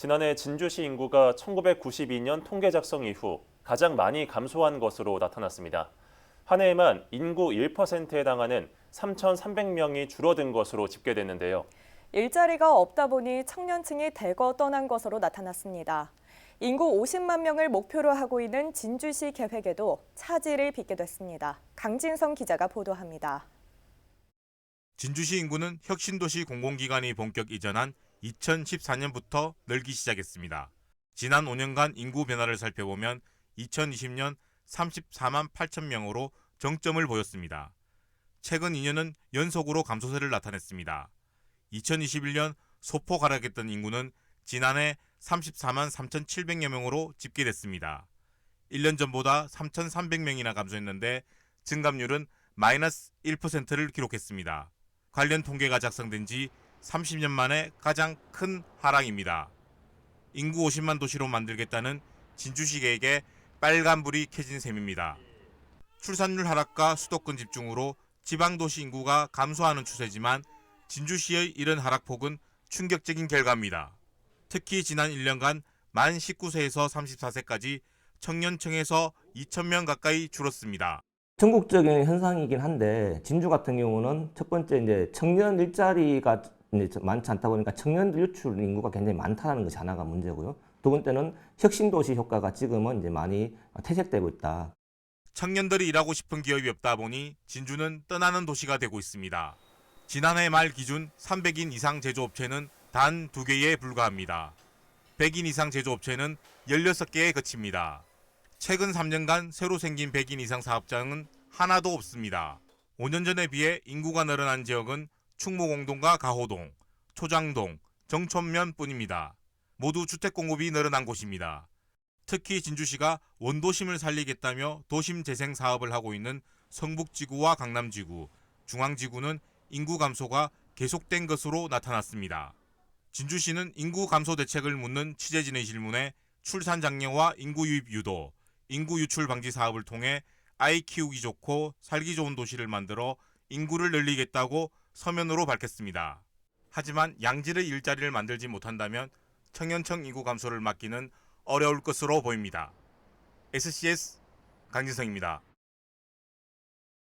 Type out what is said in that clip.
지난해 진주시 인구가 1992년 통계 작성 이후 가장 많이 감소한 것으로 나타났습니다. 한 해에만 인구 1%에 해당하는 3,300명이 줄어든 것으로 집계됐는데요. 일자리가 없다 보니 청년층이 대거 떠난 것으로 나타났습니다. 인구 50만 명을 목표로 하고 있는 진주시 계획에도 차질을 빚게 됐습니다. 강진성 기자가 보도합니다. 진주시 인구는 혁신도시 공공기관이 본격 이전한 2014년부터 늘기 시작했습니다. 지난 5년간 인구 변화를 살펴보면 2020년 34만 8천 명으로 정점을 보였습니다. 최근 2년은 연속으로 감소세를 나타냈습니다. 2021년 소폭 하락했던 인구는 지난해 34만 3,700여 명으로 집계됐습니다. 1년 전보다 3,300명이나 감소했는데 증감률은 마이너스 1%를 기록했습니다. 관련 통계가 작성된 지 30년 만에 가장 큰 하락입니다. 인구 50만 도시로 만들겠다는 진주시 계획에 빨간불이 켜진 셈입니다. 출산율 하락과 수도권 집중으로 지방도시 인구가 감소하는 추세지만 진주시의 이런 하락폭은 충격적인 결과입니다. 특히 지난 1년간 만 19세에서 34세까지 청년층에서 2,000명 가까이 줄었습니다. 전국적인 현상이긴 한데 진주 같은 경우는 첫 번째 이제 청년 일자리가 이제 많지 않다 보니까 청년들 유출 인구가 굉장히 많다는 것이 하나가 문제고요. 두 번째는 혁신도시 효과가 지금은 이제 많이 퇴색되고 있다. 청년들이 일하고 싶은 기업이 없다 보니 진주는 떠나는 도시가 되고 있습니다. 지난해 말 기준 300인 이상 제조업체는 단 2개에 불과합니다. 100인 이상 제조업체는 16개에 그칩니다. 최근 3년간 새로 생긴 100인 이상 사업장은 하나도 없습니다. 5년 전에 비해 인구가 늘어난 지역은 충무공동과 가호동, 초장동, 정촌면뿐입니다. 모두 주택 공급이 늘어난 곳입니다. 특히 진주시가 원도심을 살리겠다며 도심 재생 사업을 하고 있는 성북지구와 강남지구, 중앙지구는 인구 감소가 계속된 것으로 나타났습니다. 진주시는 인구 감소 대책을 묻는 취재진의 질문에 출산 장려와 인구 유입 유도, 인구 유출 방지 사업을 통해 아이 키우기 좋고 살기 좋은 도시를 만들어 인구를 늘리겠다고 서면으로 밝혔습니다. 하지만 양질의 일자리를 만들지 못한다면 청년층 인구 감소를 막기는 어려울 것으로 보입니다. SCS 강진성입니다.